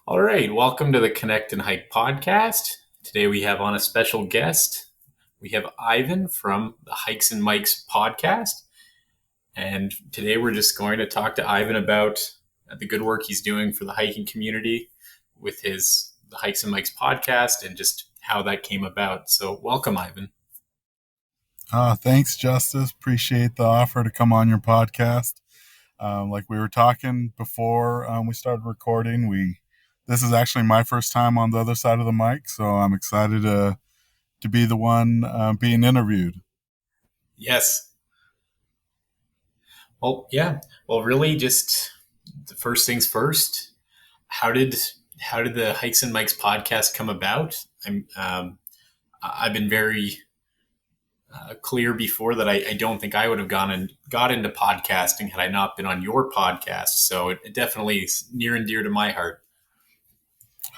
All right, welcome to the Connect and Hike podcast. Today we have on a special guest. We have Ivan from the Hikes and Mikes podcast. And today we're just going to talk to Ivan about the good work he's doing for the hiking community with the Hikes and Mikes podcast and just how that came about. So, welcome, Ivan. Thanks, Justice. Appreciate the offer to come on your podcast. Like we were talking before we started recording, this is actually my first time on the other side of the mic, so I'm excited to be the one being interviewed. Yes. Well, yeah. Well, really, just the first things first. How did the Hikes and Mikes podcast come about? I've been very clear before that I don't think I would have got into podcasting had I not been on your podcast. So it definitely is near and dear to my heart.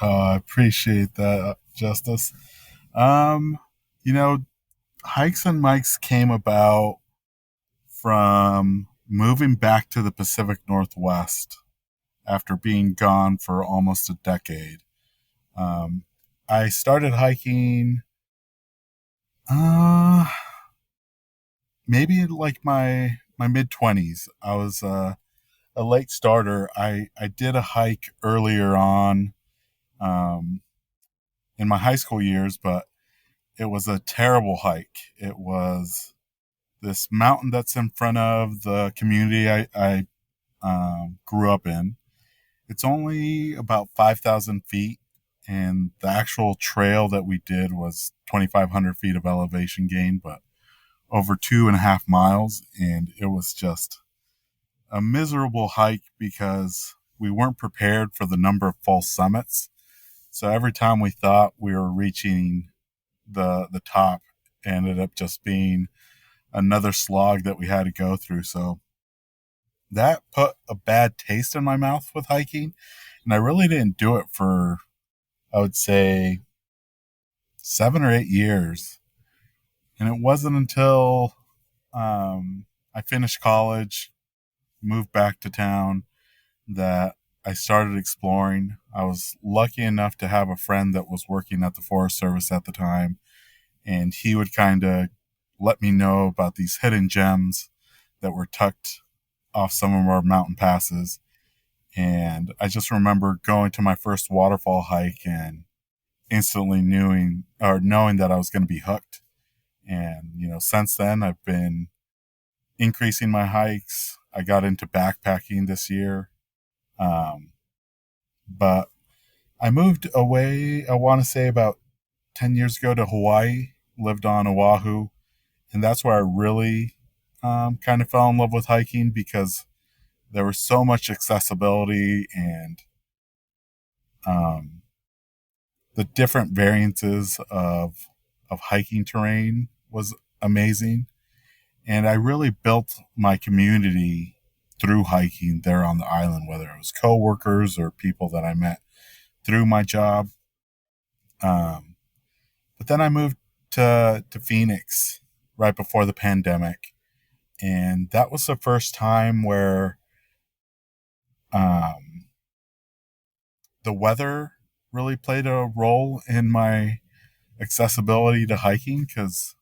I appreciate that, Justice. Um, you know, Hikes and Mics came about from moving back to the Pacific Northwest after being gone for almost a decade. I started hiking maybe like my mid-20s. I was a late starter. I did a hike earlier on um, in my high school years, but it was a terrible hike. It was this mountain that's in front of the community I grew up in. It's only about 5,000 feet, and the actual trail that we did was 2,500 feet of elevation gain, but over 2.5 miles. And it was just a miserable hike because we weren't prepared for the number of false summits. So every time we thought we were reaching the top, ended up just being another slog that we had to go through. So that put a bad taste in my mouth with hiking. And I really didn't do it for, I would say, 7 or 8 years. And it wasn't until I finished college, moved back to town, that I started exploring. I was lucky enough to have a friend that was working at the Forest Service at the time, and he would kind of let me know about these hidden gems that were tucked off some of our mountain passes. And I just remember going to my first waterfall hike and instantly knowing that I was going to be hooked. And, since then I've been increasing my hikes. I got into backpacking this year. But I moved away, I want to say about 10 years ago, to Hawaii, lived on Oahu. And that's where I really kind of fell in love with hiking, because there was so much accessibility, and the different variances of hiking terrain was amazing. And I really built my community through hiking there on the island, whether it was coworkers or people that I met through my job. But then I moved to Phoenix right before the pandemic. And that was the first time where the weather really played a role in my accessibility to hiking, because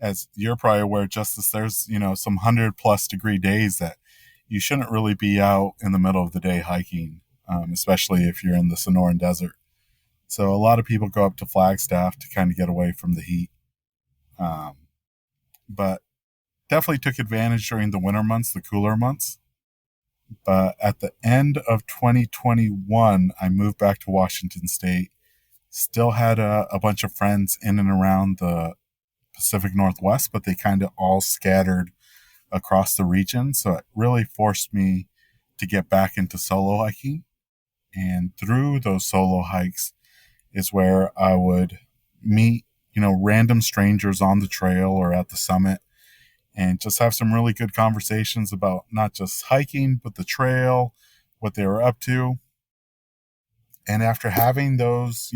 as you're probably aware, Justice, there's, some 100+ degree days that you shouldn't really be out in the middle of the day hiking, especially if you're in the Sonoran Desert. So a lot of people go up to Flagstaff to kind of get away from the heat. But definitely took advantage during the winter months, the cooler months. But at the end of 2021, I moved back to Washington State. Still had a bunch of friends in and around the Pacific Northwest, but they kind of all scattered across the region. So it really forced me to get back into solo hiking. And through those solo hikes is where I would meet, random strangers on the trail or at the summit, and just have some really good conversations about not just hiking, but the trail, what they were up to. And after having those,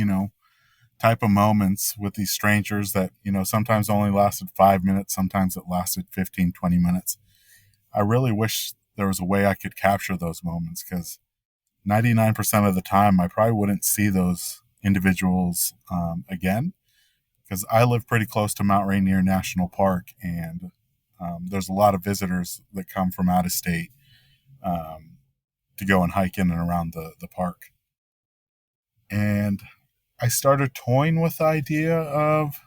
type of moments with these strangers that, sometimes only lasted 5 minutes, sometimes it lasted 15, 20 minutes, I really wish there was a way I could capture those moments, because 99% of the time, I probably wouldn't see those individuals again, because I live pretty close to Mount Rainier National Park, and there's a lot of visitors that come from out of state um, to go and hike in and around the park. And I started toying with the idea of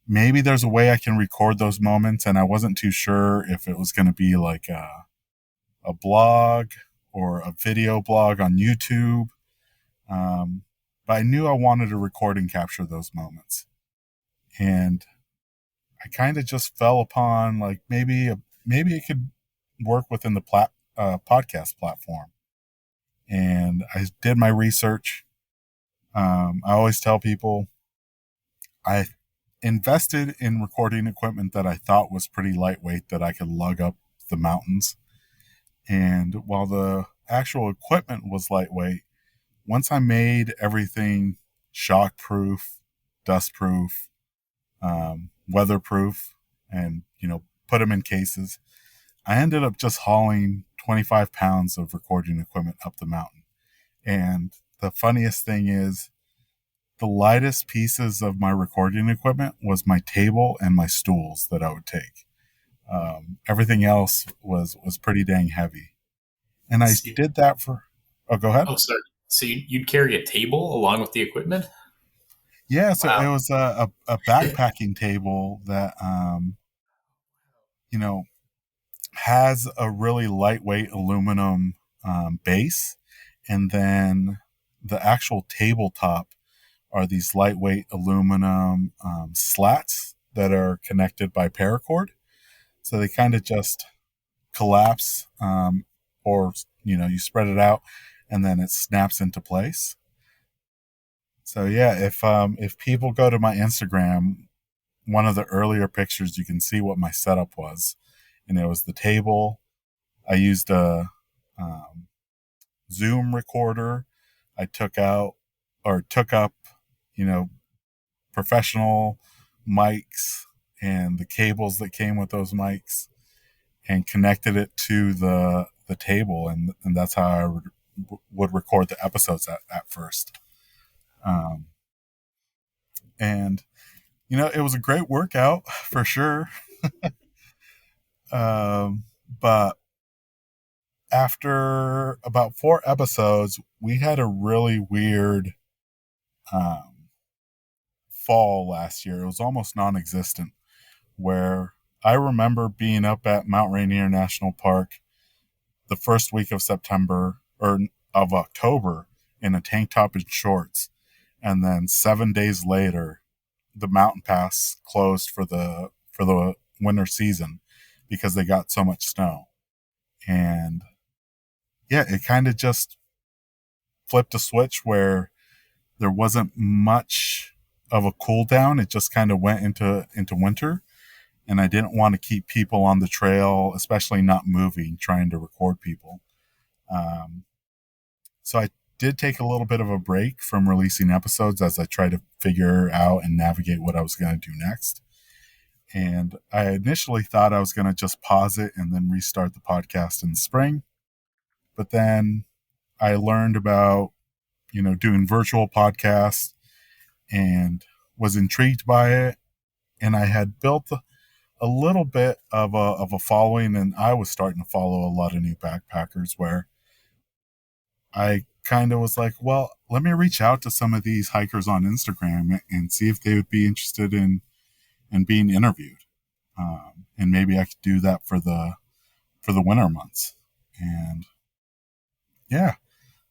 maybe there's a way I can record those moments, and I wasn't too sure if it was going to be like a blog or a video blog on YouTube. But I knew I wanted to record and capture those moments. And I kind of just fell upon like maybe it could work within the podcast platform. And I did my research. I always tell people I invested in recording equipment that I thought was pretty lightweight that I could lug up the mountains. And while the actual equipment was lightweight, once I made everything shockproof, dustproof, weatherproof, and put them in cases, I ended up just hauling 25 pounds of recording equipment up the mountain. And the funniest thing is, the lightest pieces of my recording equipment was my table and my stools that I would take. Everything else was pretty dang heavy. And I did that for... Oh, go ahead. Oh, sorry. So you'd carry a table along with the equipment? Yeah, so Wow. it was a backpacking table that, has a really lightweight aluminum base. And then the actual tabletop are these lightweight aluminum slats that are connected by paracord. So they kind of just collapse, or, you spread it out and then it snaps into place. So yeah, if people go to my Instagram, one of the earlier pictures, you can see what my setup was. And it was the table. I used a Zoom recorder. I took up, professional mics and the cables that came with those mics, and connected it to the table, and that's how I would record the episodes at first. And it was a great workout for sure. But after about 4 episodes, we had a really weird fall last year. It was almost non-existent, where I remember being up at Mount Rainier National Park the first week of September or of October in a tank top and shorts. And then 7 days later, the mountain pass closed for the winter season because they got so much snow. And yeah, it kind of just flipped a switch where there wasn't much of a cool down. It just kind of went into winter. And I didn't want to keep people on the trail, especially not moving, trying to record people. So I did take a little bit of a break from releasing episodes as I tried to figure out and navigate what I was going to do next. And I initially thought I was going to just pause it and then restart the podcast in the spring. But then I learned about, doing virtual podcasts and was intrigued by it. And I had built a little bit of a following, and I was starting to follow a lot of new backpackers, where I kind of was like, well, let me reach out to some of these hikers on Instagram and see if they would be interested in being interviewed. And maybe I could do that for the winter months. And yeah,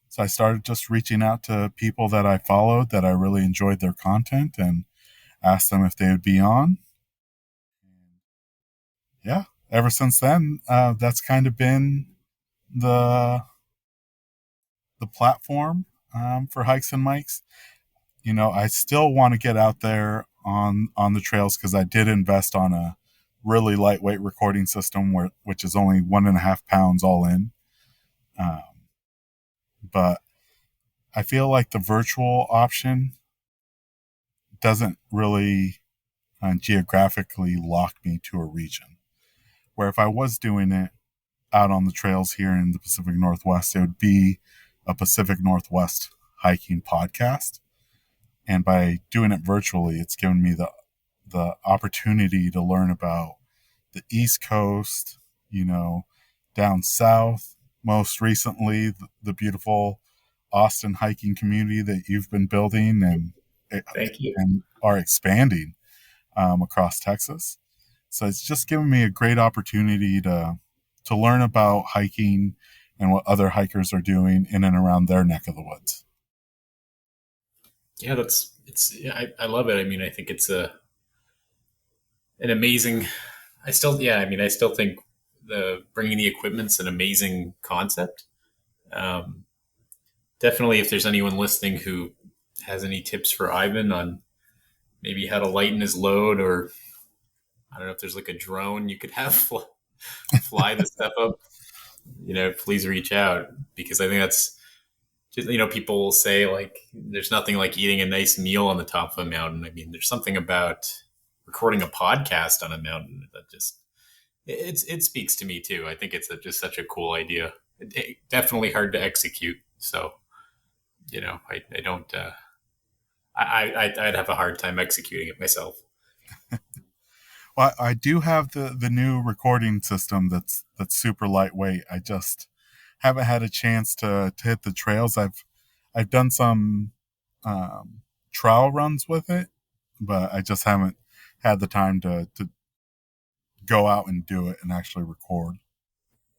so I started just reaching out to people that I followed that I really enjoyed their content and asked them if they would be on. Yeah, ever since then, that's kind of been the platform for hikes and mics. I still want to get out there on the trails, because I did invest on a really lightweight recording system which is only 1.5 pounds all in. But I feel like the virtual option doesn't really geographically lock me to a region, where if I was doing it out on the trails here in the Pacific Northwest, it would be a Pacific Northwest hiking podcast. And by doing it virtually, it's given me the opportunity to learn about the East Coast, down south, most recently, the beautiful Austin hiking community that you've been building Thank you. and are expanding across Texas. So it's just given me a great opportunity to learn about hiking and what other hikers are doing in and around their neck of the woods. Yeah, I love it. I mean, I think it's an amazing. I still think the bringing the equipment's an amazing concept. Um, Definitely, if there's anyone listening who has any tips for Ivan on maybe how to lighten his load, or I don't know if there's like a drone you could have fly the stuff up, please reach out, because I think that's just, people will say like there's nothing like eating a nice meal on the top of a mountain. I mean, there's something about recording a podcast on a mountain that just it speaks to me too. I think it's just such a cool idea. Definitely hard to execute. So, I don't. I'd have a hard time executing it myself. Well, I do have the new recording system that's super lightweight. I just haven't had a chance to hit the trails. I've done some trial runs with it, but I just haven't had the time to go out and do it and actually record.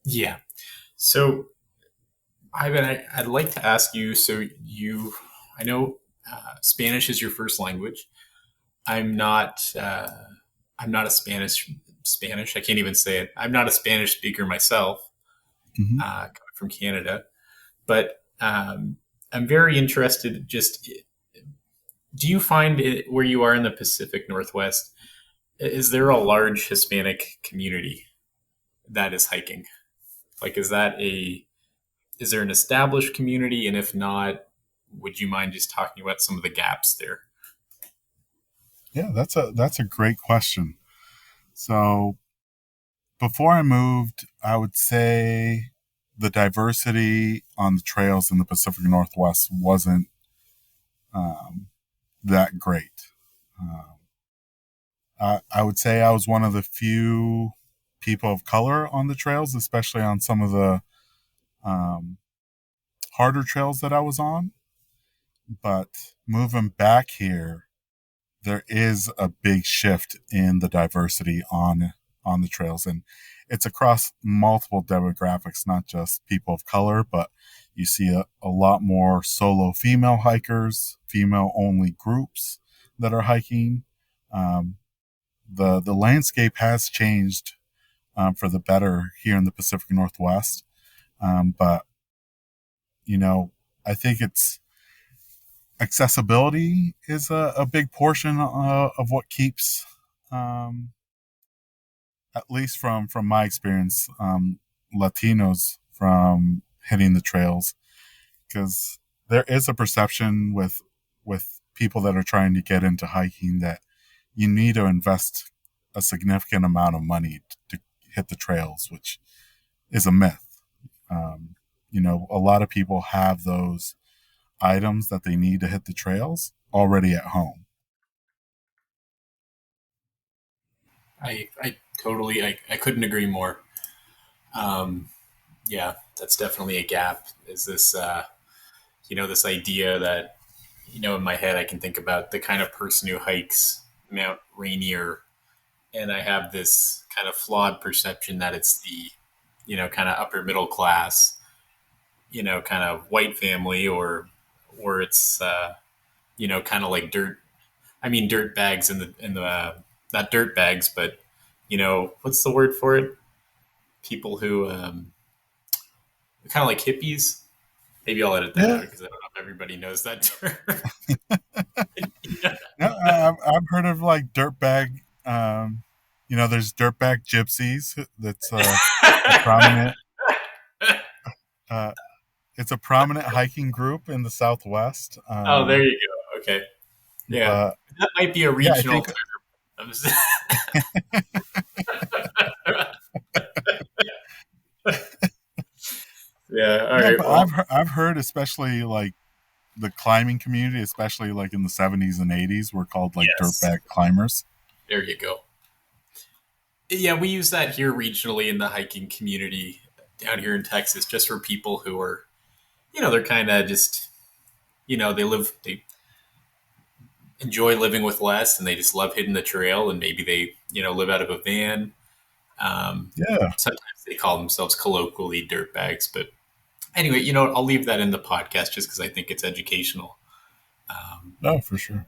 Yeah. So, Ivan, I'd like to ask you. I know Spanish is your first language. I'm not. I'm not a Spanish. I can't even say it. I'm not a Spanish speaker myself, Mm-hmm. coming from Canada. But I'm very interested. Just, do you find it where you are in the Pacific Northwest? Is there a large Hispanic community that is hiking? Like, is there an established community? And if not, would you mind just talking about some of the gaps there? Yeah, that's a great question. So before I moved, I would say the diversity on the trails in the Pacific Northwest wasn't um, that great. Um, I would say I was one of the few people of color on the trails, especially on some of the um, harder trails that I was on. But moving back here, there is a big shift in the diversity on the trails, and it's across multiple demographics, not just people of color, but you see a lot more solo female hikers, female only groups that are hiking. Um, the landscape has changed for the better here in the Pacific Northwest, but I think it's accessibility is a big portion of what keeps, at least from my experience, Latinos from hitting the trails, because there is a perception with people that are trying to get into hiking that you need to invest a significant amount of money to hit the trails, which is a myth. A lot of people have those items that they need to hit the trails already at home. I totally, I couldn't agree more. Um, yeah, that's definitely a gap. Is this, this idea that, in my head, I can think about the kind of person who hikes Mount Rainier, and I have this kind of flawed perception that it's the, kind of upper middle class, kind of white family, or it's, kind of like dirt bags not dirt bags, but, what's the word for it? People who, kind of like hippies. Maybe I'll edit that Yeah, out because I don't know if everybody knows that term. yeah, I've heard of like dirtbag. There's dirtbag gypsies. That's a prominent. Uh, it's a prominent hiking group in the Southwest. Oh, there you go. Okay. Yeah. But That might be a yeah, I regional think term. I'm just- Yeah. All Yeah, right. but Well, I've heard, especially like the climbing community, especially like in the 70s and 80s, were called like yes. dirtbag climbers. There you go. Yeah, we use that here regionally in the hiking community down here in Texas, just for people who are, they're kind of just, they enjoy living with less, and they just love hitting the trail, and maybe they, live out of a van. Yeah, Sometimes they call themselves colloquially dirtbags, but anyway, I'll leave that in the podcast just because I think it's educational. Um, no, for sure.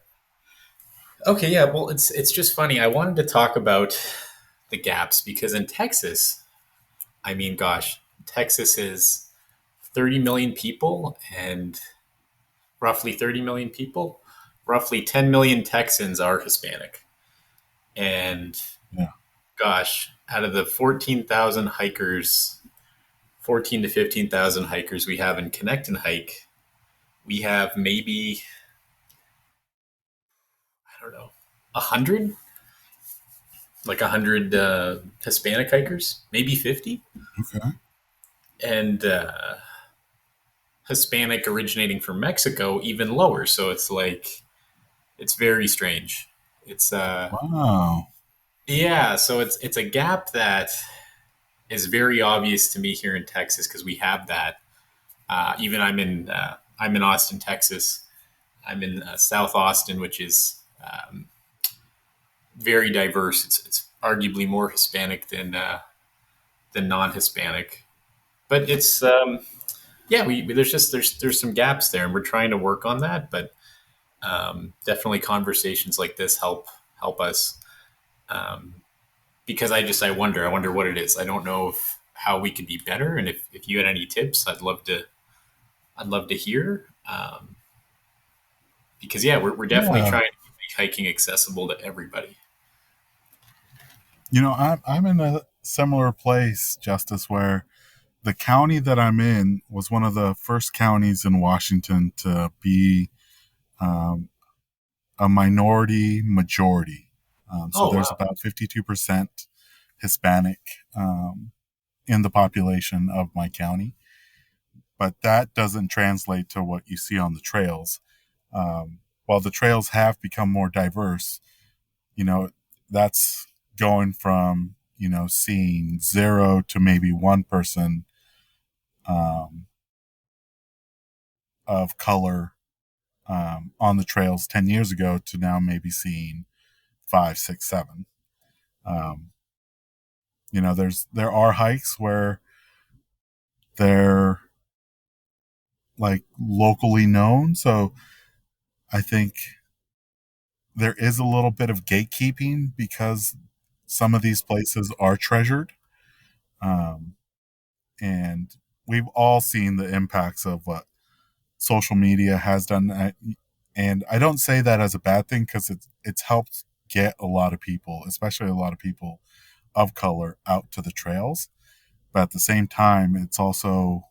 okay, yeah, well, it's just funny. I wanted to talk about the gaps because in Texas, I mean, gosh, Texas is 30 million people, and roughly 30 million people, roughly 10 million Texans are Hispanic. And Yeah. gosh, out of the 14,000 hikers, 14 to 15,000 hikers we have in Connect and Hike, we have maybe, I don't know, 100, like 100 Hispanic hikers, maybe 50. Okay. And Hispanic originating from Mexico, even lower. So it's like, it's very strange. It's, Wow. yeah, so it's a gap that is very obvious to me here in Texas because we have that. Even I'm in Austin, Texas. I'm in South Austin, which is very diverse. It's arguably more Hispanic than non-Hispanic, but it's yeah. There's some gaps there, and we're trying to work on that. But definitely conversations like this help us um, because I wonder what it is. I don't know how we could be better, and if you had any tips, I'd love to hear. Because yeah, we're definitely Yeah. trying to make hiking accessible to everybody. I'm in a similar place, Justice, where the county that I'm in was one of the first counties in Washington to be um, a minority majority. So Oh there's wow, about 52% Hispanic um, in the population of my county, but that doesn't translate to what you see on the trails. While the trails have become more diverse, you know, that's going from, seeing zero to maybe one person um, of color on the trails 10 years ago to now maybe seeing five, six, seven. Um, there are hikes where they're like locally known. So I think there is a little bit of gatekeeping because some of these places are treasured. Um, and we've all seen the impacts of what social media has done. And I don't say that as a bad thing because it's helped get a lot of people, especially a lot of people of color, out to the trails. But at the same time, it's also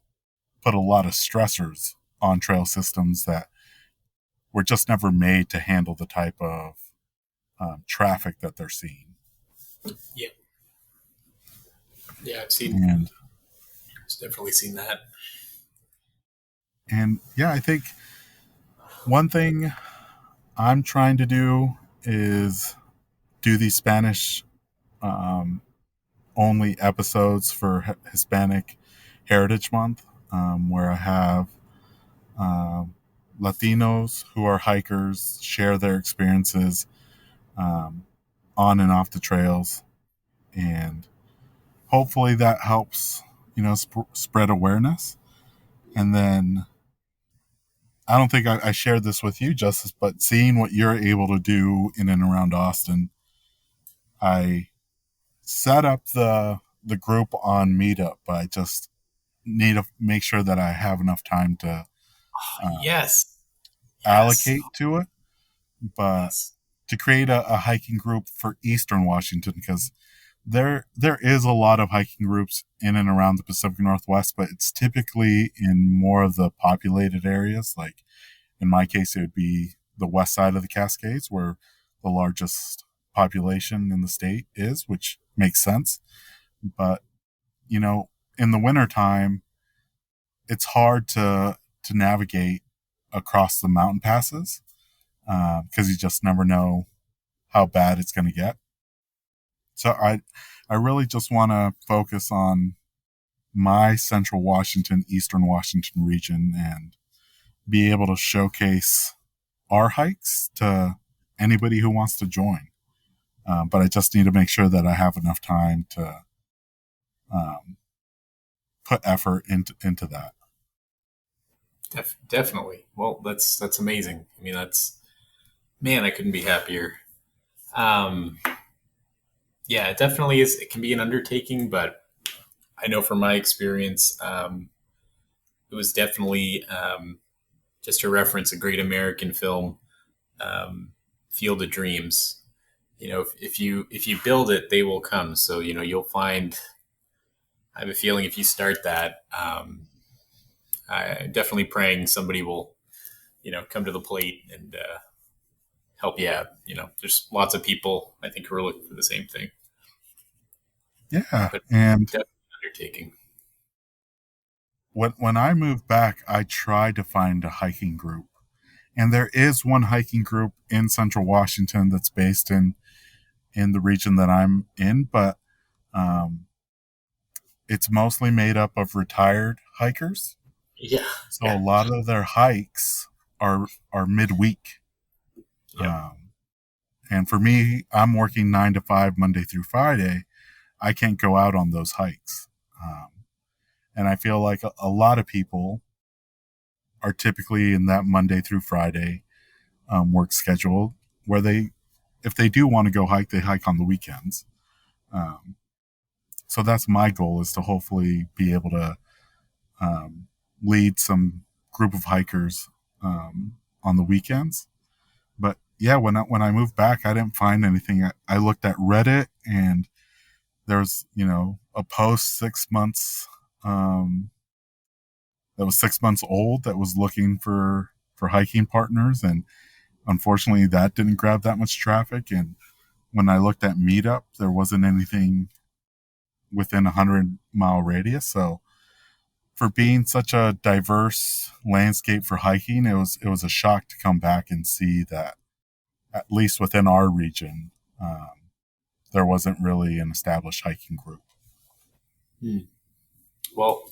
put a lot of stressors on trail systems that were just never made to handle the type of traffic that they're seeing. yeah, yeah, I've seen, And definitely seen that. and yeah, I think one thing I'm trying to do is do these Spanish um, only episodes for Hispanic Heritage Month, where I have um, Latinos who are hikers share their experiences um, on and off the trails, and hopefully that helps, spread awareness. And then I don't think I shared this with you, Justice, but seeing what you're able to do in and around Austin, I set up the group on Meetup, but I just need to make sure that I have enough time to uh, Yes, yes, allocate to it. But yes. to create a hiking group for Eastern Washington, because there is a lot of hiking groups in and around the Pacific Northwest, but it's typically in more of the populated areas. Like in my case, it would be the west side of the Cascades, where the largest population in the state is, which makes sense. But in the wintertime, it's hard to navigate across the mountain passes because you just never know how bad it's going to get. So I really just want to focus on my Central Washington, Eastern Washington region and be able to showcase our hikes to anybody who wants to join. But I just need to make sure that I have enough time to um, put effort into that. Definitely. Well, that's amazing. I mean, that's man, I couldn't be happier. Um, yeah, it definitely is. It can be an undertaking, but I know from my experience, it was definitely just to reference a great American film, um, Field of Dreams. You know, if you build it, they will come. So you'll find. I have a feeling if you start that, I'm definitely praying somebody will come to the plate and help you out. There's lots of people I think who are looking for the same thing, Yeah, but and definitely an undertaking. when I moved back, I tried to find a hiking group, and there is one hiking group in Central Washington that's based in the region that I'm in, but um, it's mostly made up of retired hikers. Yeah, So a yeah, lot of their hikes are midweek. yep. Um, and for me, I'm working 9 to 5 Monday through Friday. I can't go out on those hikes. Um, and I feel like a lot of people are typically in that Monday through Friday work schedule where if they do want to go hike, they hike on the weekends. Um, so that's my goal, is to hopefully be able to um, lead some group of hikers on the weekends. But yeah, when I moved back, I didn't find anything. I looked at Reddit, and there's a post 6 months that was 6 months old that was looking for hiking partners, and unfortunately that didn't grab that much traffic. And when I looked at Meetup, there wasn't anything within 100-mile radius. So for being such a diverse landscape for hiking, it was a shock to come back and see that at least within our region, there wasn't really an established hiking group. Hmm. Well,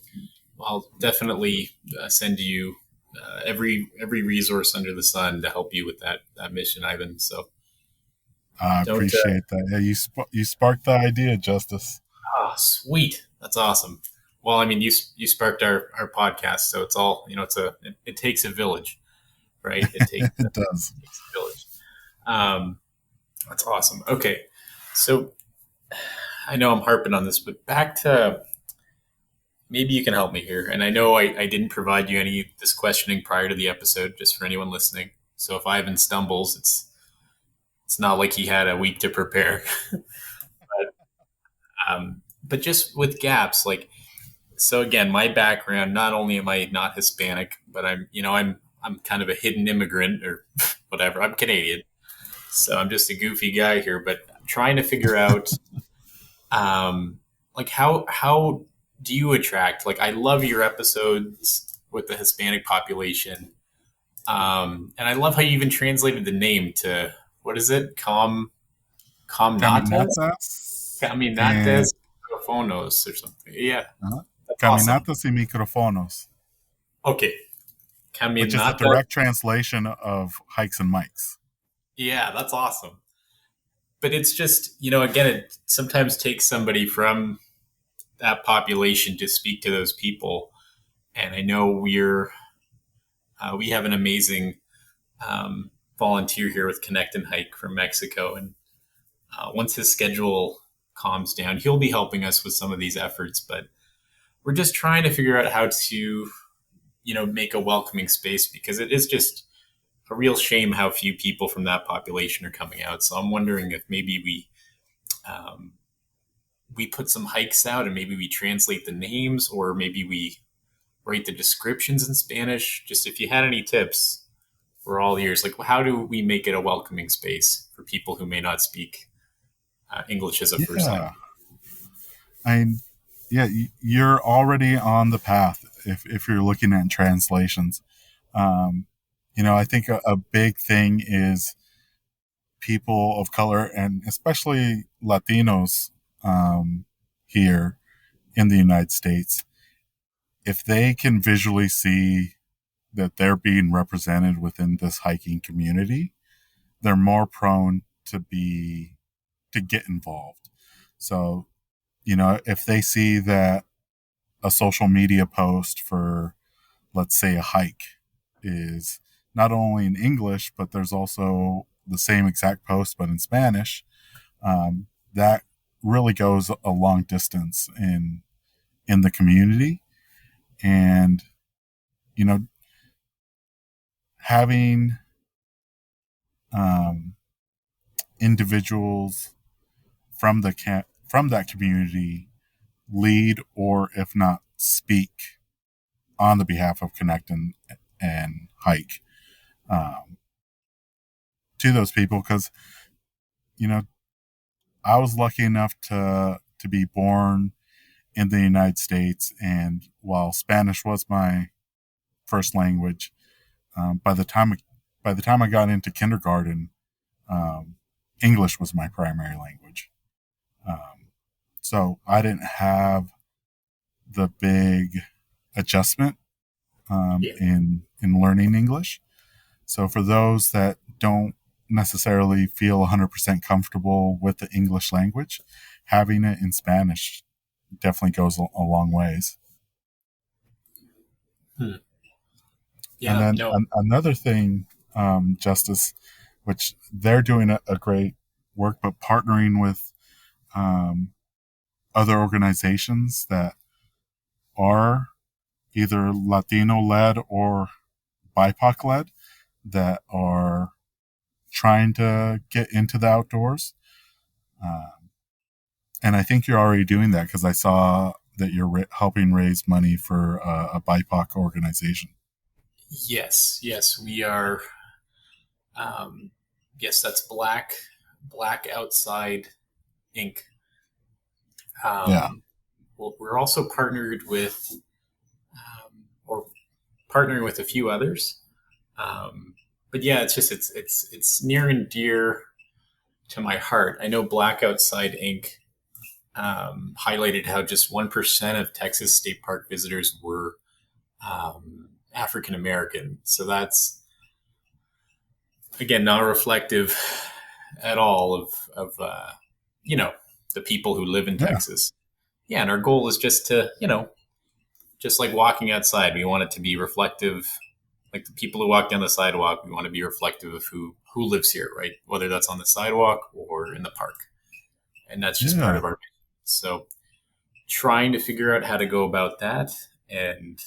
I'll definitely send you every resource under the sun to help you with that mission, Ivan. So I don't. appreciate that. Yeah, you sparked the idea, Justice. Sweet, that's awesome. Well, I mean, you sparked our podcast, so it's all it takes a village, right? It takes, It does. takes a village. Um, that's awesome. Okay, so I know I'm harping on this, but back to maybe you can help me here. And I know I didn't provide you any of this questioning prior to the episode, just for anyone listening. So if Ivan stumbles, it's not like he had a week to prepare. But just with gaps, like so again, my background, not only am I not Hispanic, but I'm kind of a hidden immigrant or whatever. I'm Canadian, so I'm just a goofy guy here. But I'm trying to figure out, like how do you attract? Like I love your episodes with the Hispanic population, and I love how you even translated the name to what is it? Comnatas, Caminatas and Caminatas Profonos or something. Yeah, that's awesome. Caminatas y Microfonos, Okay, which is a Caminata. direct translation of hikes and mics. Yeah, that's awesome. But it's just, again, it sometimes takes somebody from that population to speak to those people. And I know we have an amazing volunteer here with Connect and Hike from Mexico. And once his schedule calms down, he'll be helping us with some of these efforts. But we're just trying to figure out how to, make a welcoming space because it is just a real shame how few people from that population are coming out. So I'm wondering if maybe um, we put some hikes out and maybe we translate the names or maybe we write the descriptions in Spanish. Just if you had any tips, we're all ears. Like, how do we make it a welcoming space for people who may not speak English as a first language? Yeah, I yeah, you're already on the path if you're looking at translations. Um, I think a big thing is people of color and especially Latinos here in the United States, if they can visually see that they're being represented within this hiking community, they're more prone to get involved. So, if they see that a social media post for, let's say, a hike is not only in English, but there's also the same exact post, but in Spanish, that really goes a long distance in the community. And, you know, having um, individuals from that community lead or if not speak on the behalf of Connect and Hike um, to those people, because you know I was lucky enough to be born in the United States, and while Spanish was my first language, by the time I got into kindergarten, um, English was my primary language. Um, so I didn't have the big adjustment Yeah. in learning English. So for those that don't necessarily feel 100% comfortable with the English language, having it in Spanish definitely goes a long ways. Hmm. And Yeah. then No. another thing, Justice, which they're doing a great work, but partnering with um, other organizations that are either Latino led or BIPOC led that are trying to get into the outdoors. Um, and I think you're already doing that because I saw that you're helping raise money for a BIPOC organization. Yes. Yes. We are. Um, yes, that's Black Outside Inc. Yeah. Well, we're also or partnering with a few others. But yeah, it's near and dear to my heart. I know Black Outside Inc. Highlighted how just 1% of Texas state park visitors were African American. So that's again not reflective at all of you know the people who live in Yeah. Texas. Yeah, and our goal is just to just like walking outside, we want it to be reflective. Like the people who walk down the sidewalk, we want to be reflective of who lives here, right? Whether that's on the sidewalk or in the park, and that's just part Yeah. of our. So trying to figure out how to go about that, and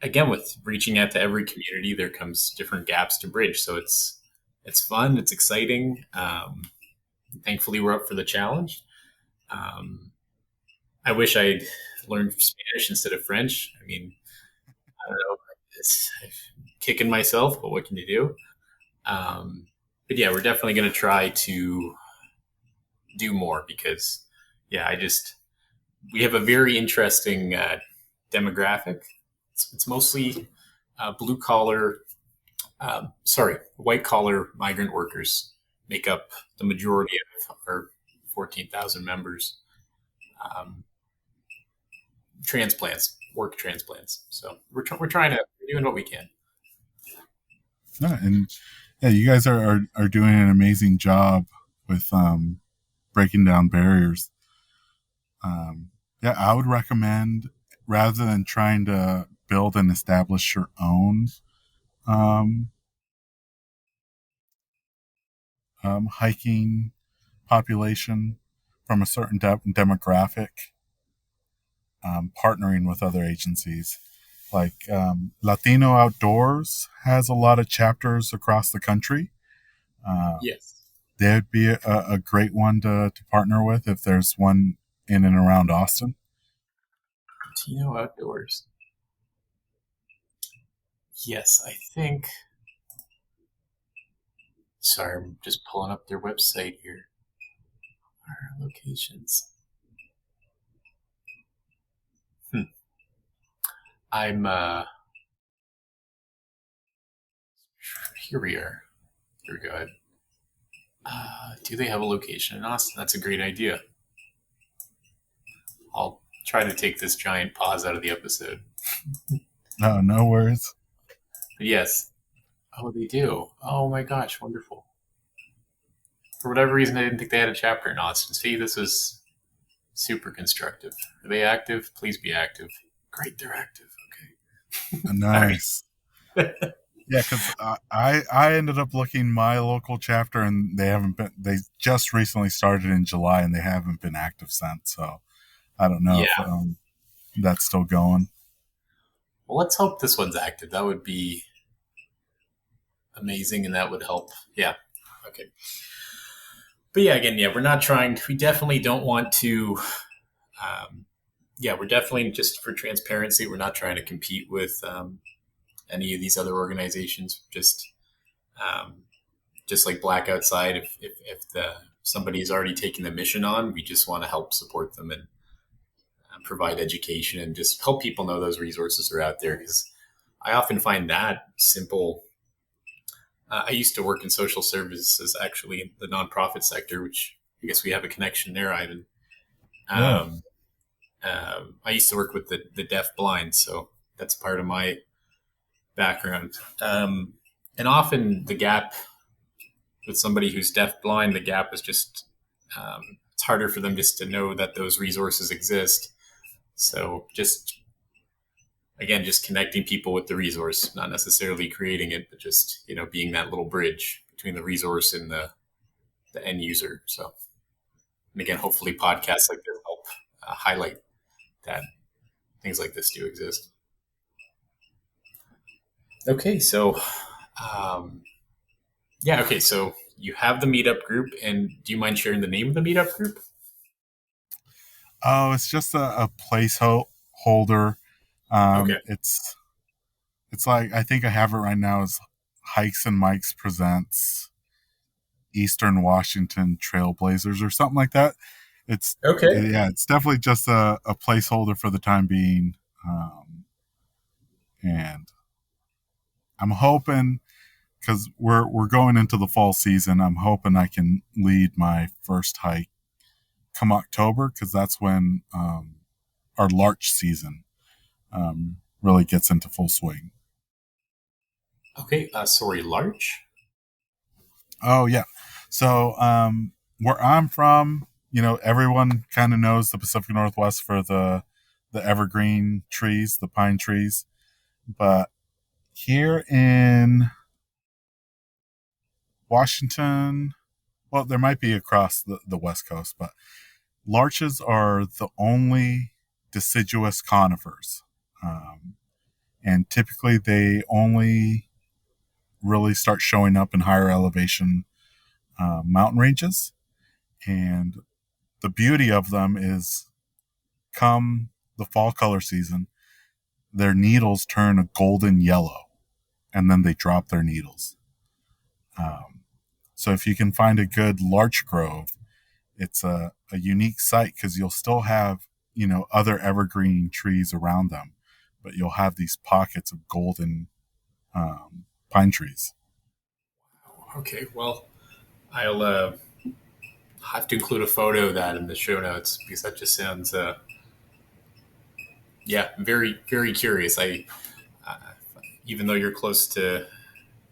again with reaching out to every community, there comes different gaps to bridge. So it's fun, it's exciting. Thankfully, we're up for the challenge. Um, I wish I'd learned Spanish instead of French. I mean, I don't know. It's kicking myself, but what can you do? But yeah, we're definitely going to try to do more because, yeah, we have a very interesting demographic. It's mostly blue collar, white collar migrant workers make up the majority of our 14,000 members. Um, work transplants. So we're trying to, we're doing what we can. Yeah. And yeah, you guys are doing an amazing job with breaking down barriers. Yeah, I would recommend rather than trying to build and establish your own um, hiking population from a certain demographic, partnering with other agencies. Like Latino Outdoors has a lot of chapters across the country. Uh, Yes. They'd be a great one to partner with if there's one in and around Austin. Tino Outdoors. Yes, I think. Sorry, I'm just pulling up their website here. Our locations. I'm here we are. Here we go. Do they have a location in Austin? That's a great idea. I'll try to take this giant pause out of the episode. No, no worries. But yes. Oh, they do. Oh my gosh, wonderful. For whatever reason, I didn't think they had a chapter in Austin. See, this was super constructive. Are they active? Please be active. Great, they're active. Okay. All Nice. Yeah, because I ended up looking my local chapter, and they just recently started in July, and they haven't been active since. So I don't know if Yeah. that's still going. Well, let's hope this one's active. That would be amazing, and that would help. Yeah. Okay. But yeah, again, yeah, we're not trying. We definitely don't want to. Yeah, we're definitely just for transparency. We're not trying to compete with any of these other organizations. Um, just like Black Outside, if somebody's already taken the mission on, we just want to help support them and provide education and just help people know those resources are out there. Because I often find that simple. I used to work in social services, actually, in the nonprofit sector, which I guess we have a connection there, Ivan. Yeah. Um, I used to work with the deaf blind, so that's part of my background. And often the gap with somebody who's deaf blind, the gap is just it's harder for them just to know that those resources exist. So just again, just connecting people with the resource, not necessarily creating it, but just being that little bridge between the resource and the end user. So and again, hopefully podcasts like this help highlight that things like this do exist. Okay, so um, yeah, okay, so you have the meetup group, and do you mind sharing the name of the meetup group? Oh, it's just a placeholder. Okay. It's like I think I have it right now as Hikes and Mikes presents Eastern Washington Trailblazers or something like that. It's Okay. yeah, it's definitely just a placeholder for the time being, and I'm hoping because we're going into the fall season. I'm hoping I can lead my first hike come October because that's when our larch season really gets into full swing. Okay. Sorry, Larch. Oh yeah, so where I'm from, everyone kind of knows the Pacific Northwest for the evergreen trees, the pine trees, but here in Washington, well, there might be across the West Coast, but larches are the only deciduous conifers. Um, and typically they only really start showing up in higher elevation mountain ranges. And the beauty of them is come the fall color season, their needles turn a golden yellow and then they drop their needles. Um, so if you can find a good larch grove, it's a unique site because you'll still have, other evergreen trees around them, but you'll have these pockets of golden pine trees. Okay. Well, I'll have to include a photo of that in the show notes because that just sounds, yeah, very, very curious. Uh, Even though you're close to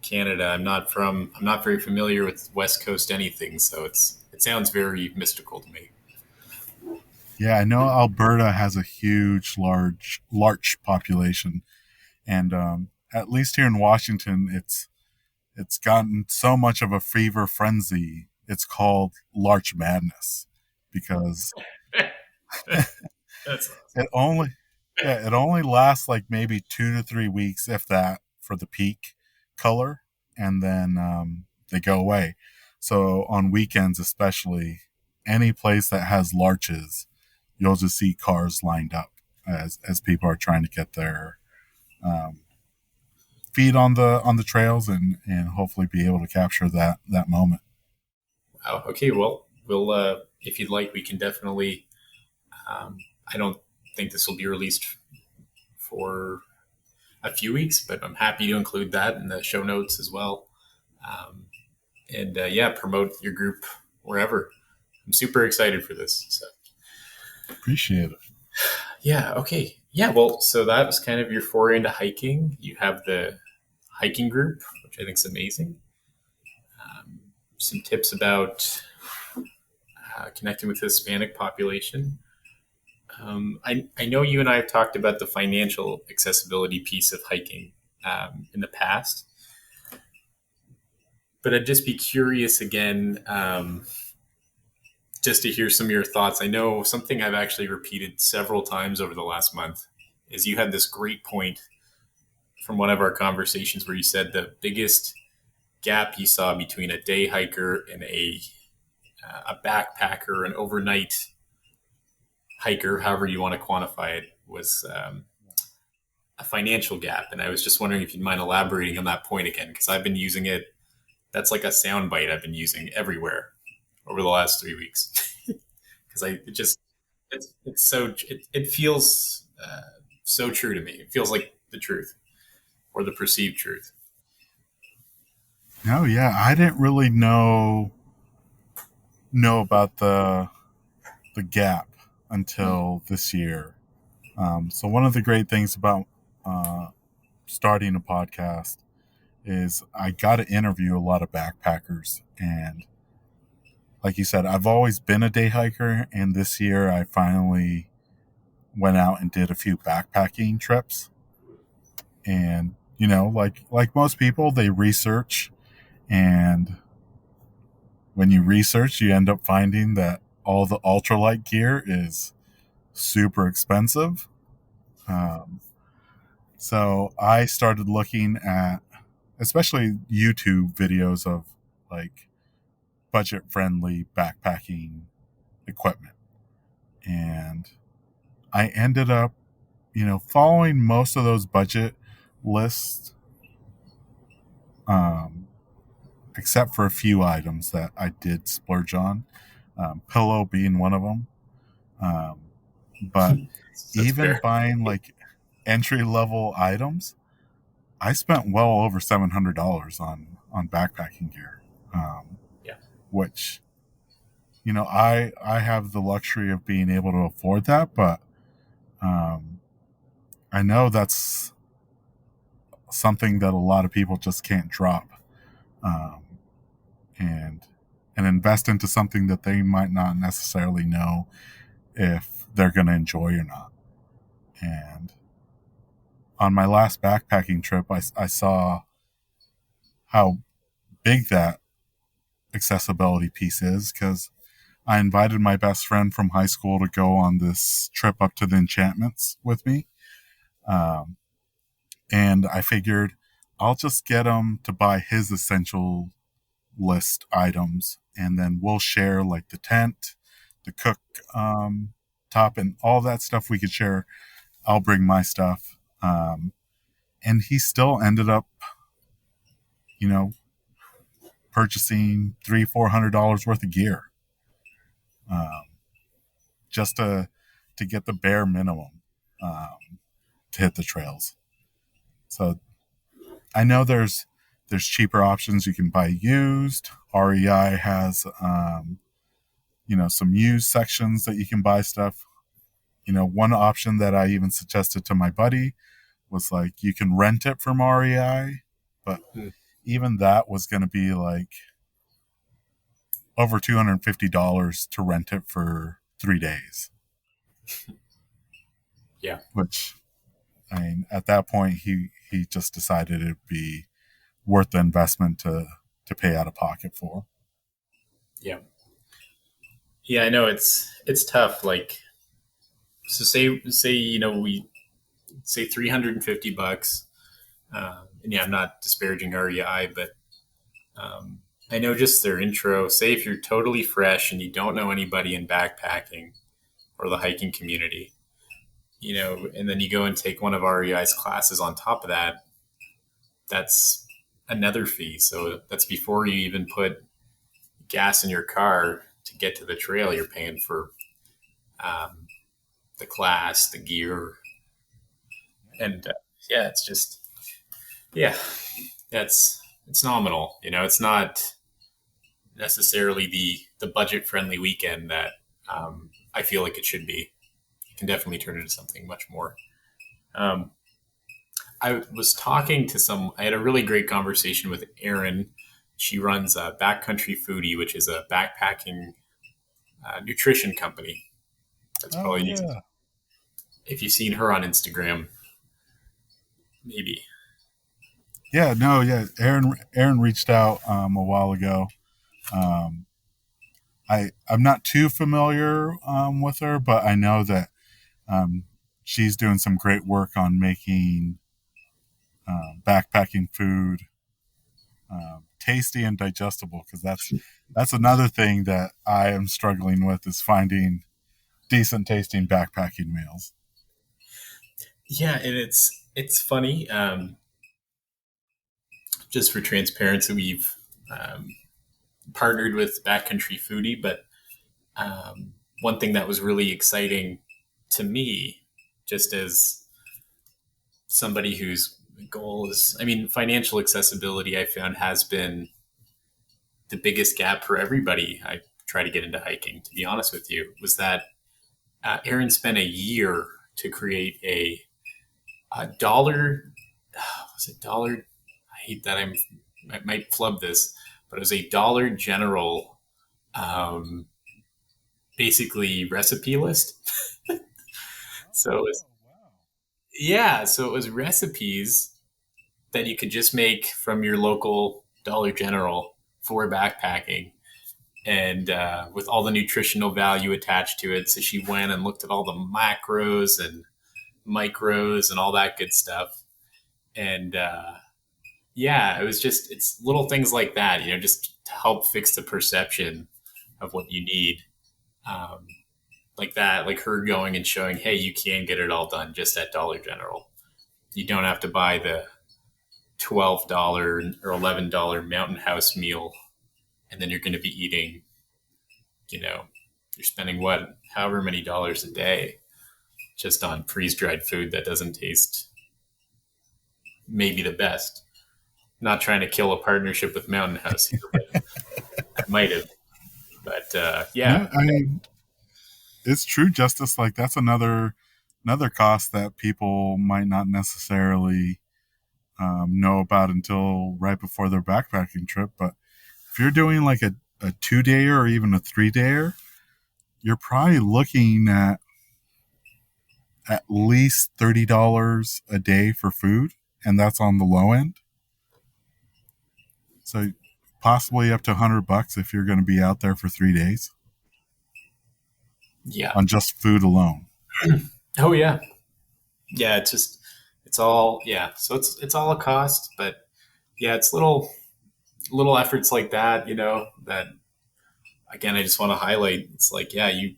Canada, I'm not very familiar with West Coast anything, so it sounds very mystical to me. Yeah, I know Alberta has a huge, larch population, and at least here in Washington, it's gotten so much of a fever frenzy. It's called Larch Madness because That's it only yeah it only lasts like maybe 2 to 3 weeks, if that, for the peak color, and then they go away. So on weekends, especially, any place that has larches, you'll just see cars lined up as people are trying to get their um, feet on the trails and hopefully be able to capture that moment. wow. Okay. Well, we'll if you'd like, we can definitely. I don't think this will be released for a few weeks, but I'm happy to include that in the show notes as well. Um, and yeah, promote your group wherever. I'm super excited for this. So Appreciate it. yeah, okay. Yeah, well, so that was kind of your foray into hiking. You have the hiking group, which I think is amazing. Um, some tips about connecting with the Hispanic population. I know you and I have talked about the financial accessibility piece of hiking in the past, but I'd just be curious again, just to hear some of your thoughts. I know something I've actually repeated several times over the last month is you had this great point from one of our conversations where you said the biggest gap you saw between a day hiker and a backpacker, an overnight hiker, however you want to quantify it, was a financial gap. And I was just wondering if you'd mind elaborating on that point again, because I've been using it. That's like a soundbite I've been using everywhere over the last 3 weeks. Because it feels so true to me. It feels like the truth or the perceived truth. No, yeah, I didn't really know about the gap until this year. So one of the great things about uh, starting a podcast is I got to interview a lot of backpackers. And like you said, I've always been a day hiker. And this year I finally went out and did a few backpacking trips. And, like most people, they research. And when you research, you end up finding that all the ultralight gear is super expensive. Um, so I started looking at especially YouTube videos of like budget friendly backpacking equipment. And I ended up, following most of those budget lists, um, except for a few items that I did splurge on, pillow being one of them. Um, but That's even fair. buying like entry level items, I spent well over $700 on backpacking gear, Yeah. which I have the luxury of being able to afford that, but um, I know that's something that a lot of people just can't drop, um, and invest into something that they might not necessarily know if they're going to enjoy or not. And on my last backpacking trip, I saw how big that accessibility piece is because I invited my best friend from high school to go on this trip up to the enchantments with me. Um, and I figured I'll just get him to buy his essential list items, and then we'll share like the tent, the cook top, and all that stuff we could share. I'll bring my stuff, and he still ended up, you know, purchasing $300-400 worth of gear, um, just to get the bare minimum to hit the trails. So I know there's cheaper options. You can buy used. REI has some used sections that you can buy stuff. One option that I even suggested to my buddy was like you can rent it from REI, but Hmm. even that was going to be like over $250 to rent it for 3 days. Yeah. Which, I mean, at that point, he just decided it'd be worth the investment to pay out of pocket for. Yeah. Yeah, I know it's tough. Like, so say we say $350. And yeah, I'm not disparaging REI, but um, I know just their intro. Say if you're totally fresh and you don't know anybody in backpacking or the hiking community, and then you go and take one of REI's classes on top of that, that's another fee. So that's before you even put gas in your car to get to the trail. You're paying for um, the class, the gear, and yeah, it's just, yeah, it's nominal. It's not necessarily the budget friendly weekend that I feel like it should be. It can definitely turn into something much more. Um, I was talking to I had a really great conversation with Erin. She runs Backcountry Foodie, which is a backpacking nutrition company. That's Oh probably yeah. if you've seen her on Instagram, maybe. Yeah, no, yeah. Aaron reached out a while ago. Um, I'm not too familiar with her, but I know that um, she's doing some great work on making backpacking food tasty and digestible. Because that's another thing that I am struggling with is finding decent tasting backpacking meals. Yeah, and it's funny. Just for transparency, we've um, partnered with Backcountry Foodie, but one thing that was really exciting to me, just as somebody whose goal is, I mean, financial accessibility, I found has been the biggest gap for everybody. I try to get into hiking, to be honest with you, was that Aaron spent a year to create a dollar, was it dollar? I hate that I might flub this, but it was a Dollar General, um, basically recipe list. So it was, Oh wow! yeah, so it was recipes that you could just make from your local Dollar General for backpacking, and with all the nutritional value attached to it. So she went and looked at all the macros and micros and all that good stuff. And yeah, it was just, it's little things like that, just to help fix the perception of what you need. Um, like that, like her going and showing, hey, you can get it all done just at Dollar General. You don't have to buy the $12 or $11 Mountain House meal, and then you're going to be eating, you know, you're spending what, however many dollars a day just on freeze dried food that doesn't taste maybe the best. Not trying to kill a partnership with Mountain House here, but I might have. But No, yeah, I mean it's true justice. Like that's another cost that people might not necessarily know about until right before their backpacking trip. But if you're doing like a 2 day or even a 3 day, you're probably looking at least $30 a day for food, and that's on the low end. So possibly up to $100 if you're going to be out there for 3 days yeah. on just food alone. Oh yeah, yeah. It's just, it's all, yeah. So it's all a cost, but yeah, it's little efforts like that, that again, I just want to highlight. It's like, yeah, you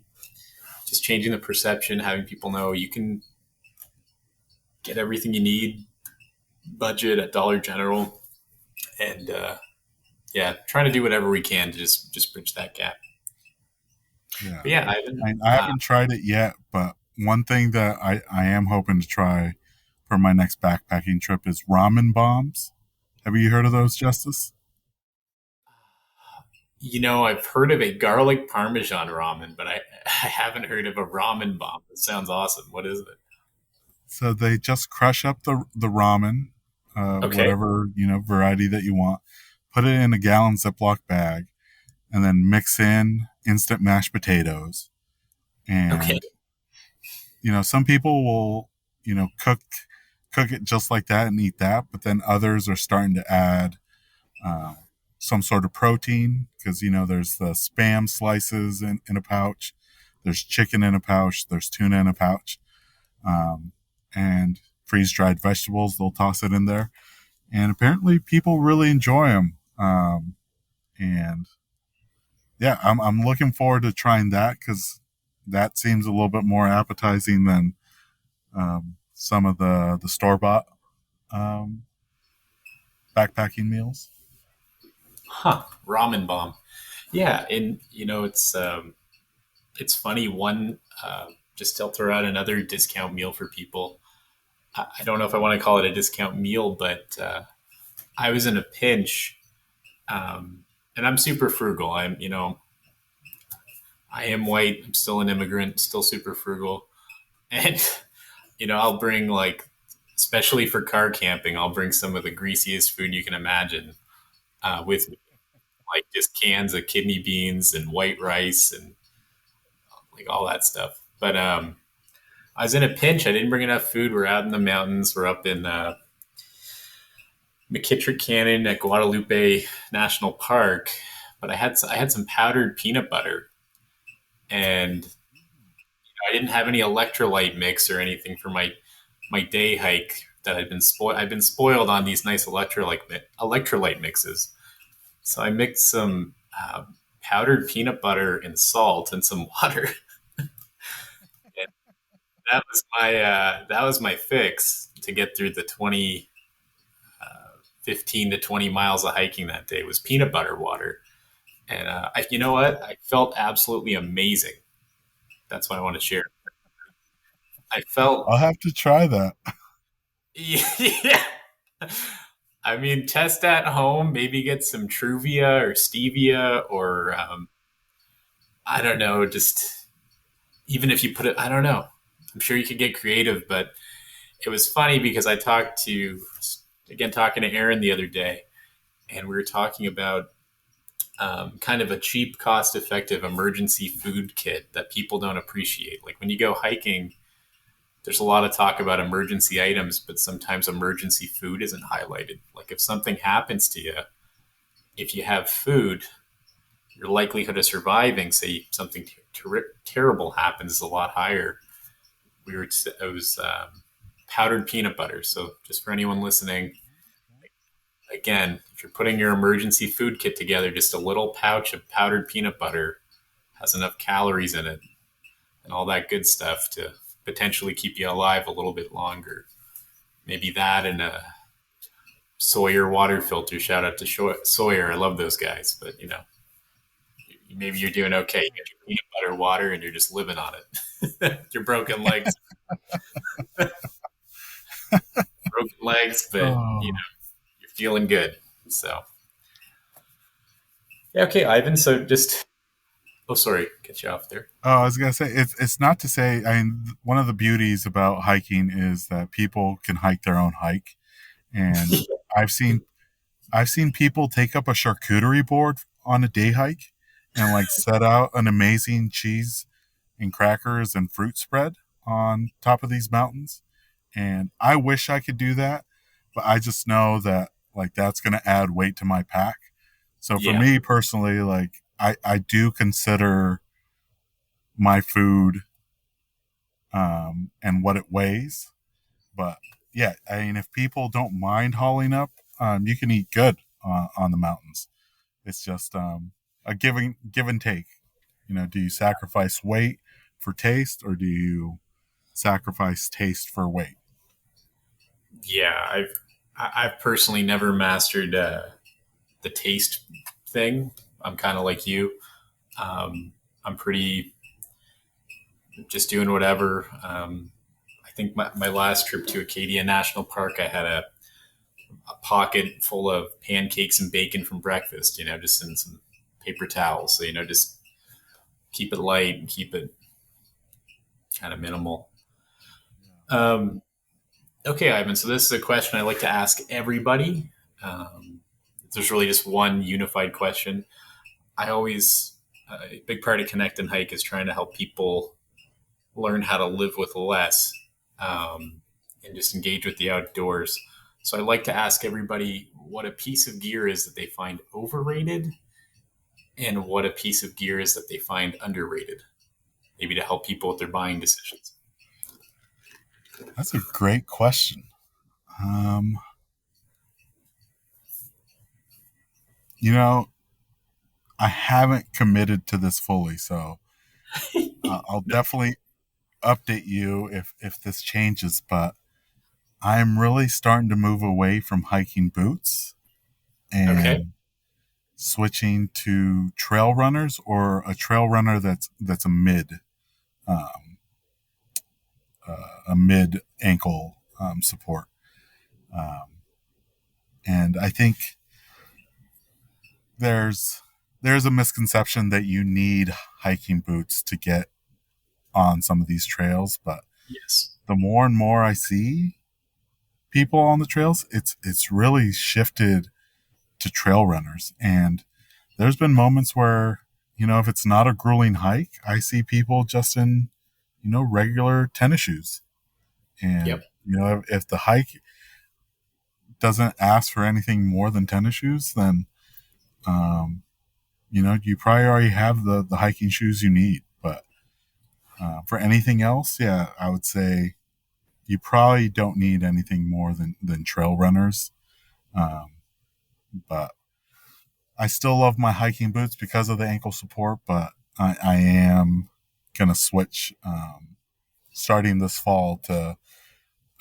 just changing the perception, having people know you can get everything you need, budget at Dollar General, and yeah, trying to do whatever we can to just bridge that gap. Yeah. But yeah, Ivan, I haven't tried it yet, but one thing that I am hoping to try for my next backpacking trip is ramen bombs. Have you heard of those, Justice? I've heard of a garlic parmesan ramen, but I haven't heard of a ramen bomb. It sounds awesome. What is it? So they just crush up the ramen, Okay. whatever variety that you want, put it in a gallon Ziploc bag, and then mix in instant mashed potatoes. Okay. And some people will cook it just like that and eat that, but then others are starting to add uh, some sort of protein because there's the spam slices in a pouch, there's chicken in a pouch, there's tuna in a pouch, and freeze dried vegetables. They'll toss it in there, and apparently people really enjoy them. And yeah, I'm looking forward to trying that because that seems a little bit more appetizing than some of the store bought um, backpacking meals. Huh. Ramen bomb. Yeah, and it's funny. One, just to throw out another discount meal for people. I don't know if I want to call it a discount meal, but I was in a pinch, and I'm super frugal. I am white. I'm still an immigrant, still super frugal, and I'll bring like, especially for car camping, I'll bring some of the greasiest food you can imagine with me, like just cans of kidney beans and white rice and like all that stuff. But I was in a pinch. I didn't bring enough food. We're out in the mountains. We're up in McKittrick Canyon at Guadalupe National Park. But I had some powdered peanut butter, and I didn't have any electrolyte mix or anything for my day hike. That I'd been spoiled. I've been spoiled on these nice electrolyte mixes. So I mixed some powdered peanut butter and salt and some water. And that was my fix to get through the 15 to 20 miles of hiking that day was peanut butter water. And you know what? I felt absolutely amazing. That's what I want to share. I I'll felt, have to try that. yeah. I mean, test at home. Maybe get some Truvia or stevia, or I don't know. Just even if you put it, I don't know. I'm sure you could get creative, but it was funny because I talking to Aaron the other day, and we were talking about kind of a cheap, cost effective emergency food kit that people don't appreciate. Like when you go hiking, there's a lot of talk about emergency items, but sometimes emergency food isn't highlighted. Like if something happens to you, if you have food, your likelihood of surviving, say something terrible happens, is a lot higher. It was powdered peanut butter. So just for anyone listening, again, if you're putting your emergency food kit together, just a little pouch of powdered peanut butter has enough calories in it and all that good stuff to potentially keep you alive a little bit longer. Maybe that and a Sawyer water filter. Shout out to Sawyer. I love those guys. But, maybe you're doing okay. You get your peanut butter water and you're just living on it. Your broken legs, but, Oh. you're feeling good. So, yeah, okay, Ivan. So just, oh, sorry, get you off there. Oh, I was gonna say it's not to say. I mean, one of the beauties about hiking is that people can hike their own hike, and I've seen I've seen people take up a charcuterie board on a day hike and like set out an amazing cheese and crackers and fruit spread on top of these mountains. And I wish I could do that, but I just know that like that's going to add weight to my pack. So for Yeah, me personally, like I do consider my food and what it weighs. But yeah, I mean, if people don't mind hauling up, you can eat good on the mountains. It's just a give and take. Do you sacrifice weight for taste, or do you sacrifice taste for weight? yeah. I've personally never mastered the taste thing. I'm kind of like you. I'm pretty just doing whatever. I think my last trip to Acadia National Park, I had a pocket full of pancakes and bacon from breakfast, just in some paper towels. So, just keep it light and keep it kind of minimal. Um, okay, Ivan. So, this is a question I like to ask everybody. There's really just one unified question. A big part of Connect and Hike is trying to help people learn how to live with less, and just engage with the outdoors. So I like to ask everybody what a piece of gear is that they find overrated and what a piece of gear is that they find underrated, maybe to help people with their buying decisions. That's a great question. Um, you know, I haven't committed to this fully, so I'll definitely update you if this changes. But I'm really starting to move away from hiking boots Okay. and switching to trail runners, or a trail runner that's um, a mid ankle support. Um, and I think there's there's a misconception that you need hiking boots to get on some of these trails, but Yes. the more and more I see people on the trails, it's really shifted to trail runners. And there's been moments where, if it's not a grueling hike, I see people just in, regular tennis shoes. And, Yep. if the hike doesn't ask for anything more than tennis shoes, then, um, you probably already have the hiking shoes you need. But for anything else, yeah, I would say you probably don't need anything more than trail runners. Um, but I still love my hiking boots because of the ankle support, but I am going to switch starting this fall to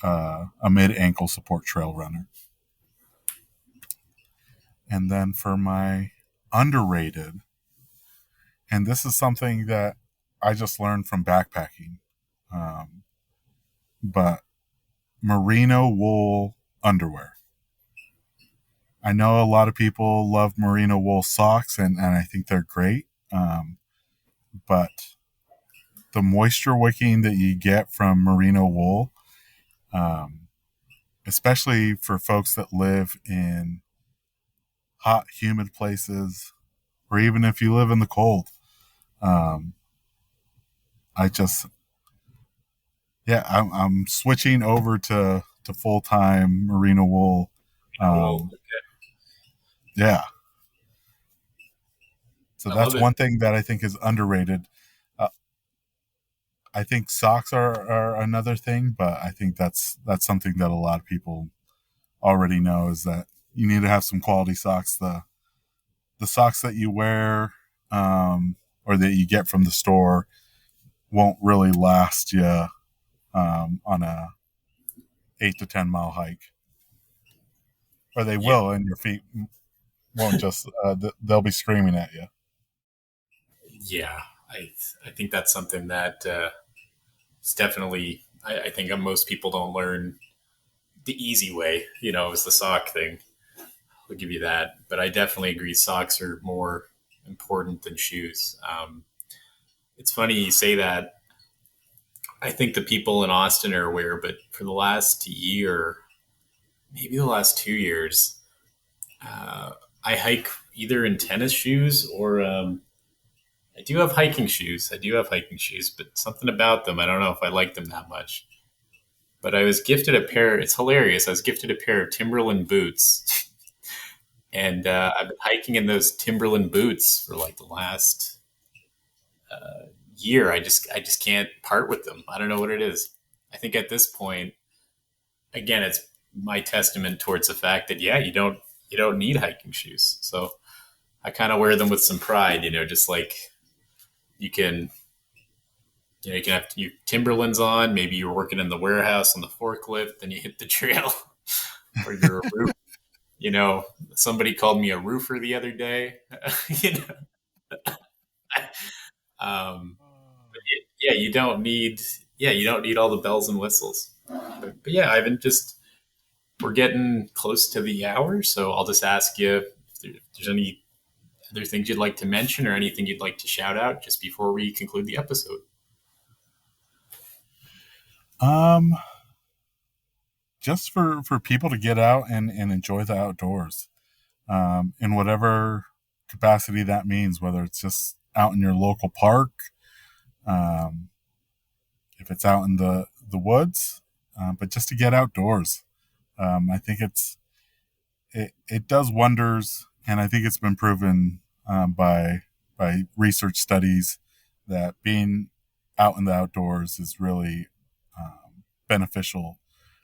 a mid ankle support trail runner. And then for my underrated, and this is something that I just learned from backpacking, um, but merino wool underwear. I know a lot of people love merino wool socks, and I think they're great. But the moisture wicking that you get from merino wool, um, especially for folks that live in hot, humid places, or even if you live in the cold, um, I just, yeah, I'm switching over to full time merino wool. Oh, Yeah, so I that's love it. one thing that I think is underrated. Uh, I think socks are another thing, but I think that's something that a lot of people already know is that you need to have some quality socks. The socks that you wear or that you get from the store won't really last you on a 8 to 10 mile hike, or they Yeah. will, and your feet won't just they'll be screaming at you. Yeah. I think that's something that it's definitely, I think most people don't learn the easy way, is the sock thing. I'll give you that. But I definitely agree socks are more important than shoes. It's funny you say that. I think the people in Austin are aware, but for the last year, maybe the last 2 years, uh, I hike either in tennis shoes or I do have hiking shoes. I do have hiking shoes, but something about them, I don't know if I like them that much. But I was gifted a pair. It's hilarious. I was gifted a pair of Timberland boots, and I've been hiking in those Timberland boots for like the last year. I just can't part with them. I don't know what it is. I think at this point, again, it's my testament towards the fact that yeah, you don't need hiking shoes. So I kind of wear them with some pride. Just like you can. You can have your Timberlands on. Maybe you're working in the warehouse on the forklift, then you hit the trail, or you're a roof. You know, Somebody called me a roofer the other day. you know, um, yeah, you don't need. Yeah, you don't need all the bells and whistles. But yeah, Ivan, just we're getting close to the hour, so I'll just ask you if there's any other things you'd like to mention or anything you'd like to shout out just before we conclude the episode. Um, just for people to get out and enjoy the outdoors, in whatever capacity that means, whether it's just out in your local park, um, if it's out in the woods, but just to get outdoors. I think it does wonders, and I think it's been proven by research studies that being out in the outdoors is really beneficial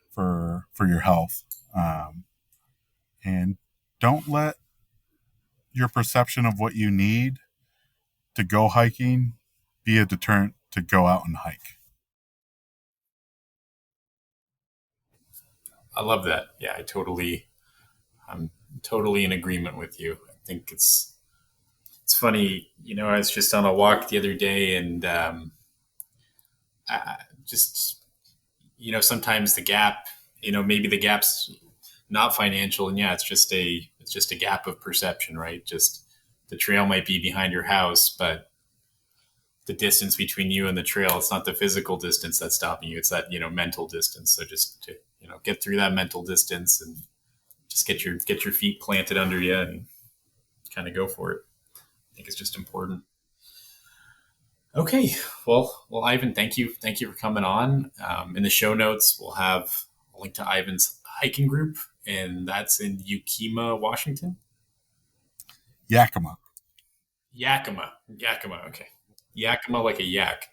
for your health. And don't let your perception of what you need to go hiking be a deterrent to go out and hike. I love that. Yeah, I'm totally in agreement with you. I think it's funny. I was just on a walk the other day, and I just sometimes the gap. maybe the gap's not financial, and yeah, it's just a gap of perception, right? Just the trail might be behind your house, but the distance between you and the trail, it's not the physical distance that's stopping you. It's that, mental distance. So just to, get through that mental distance and just get your feet planted under you and kind of go for it. I think it's just important. Okay. Well, Ivan, thank you for coming on. In the show notes, we'll have a link to Ivan's hiking group, and that's in Yakima, Washington. Yakima. Yakima. Okay, Yakima like a yak.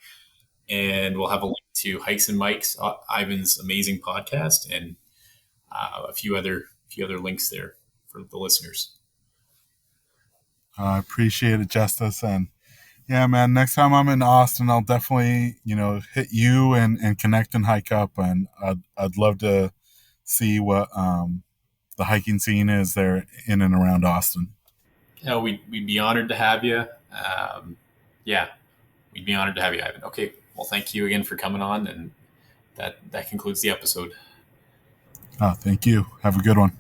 And we'll have a link to Hikes and Mike's, Ivan's amazing podcast, and a few other links there for the listeners. I appreciate it, Justice. And yeah, man, next time I'm in Austin, I'll definitely, hit you and connect and hike up. And I'd love to see what the hiking scene is there in and around Austin. We'd be honored to have you. Yeah, we'd be honored to have you, Ivan. Okay, well, thank you again for coming on, and that concludes the episode. Thank you. Have a good one.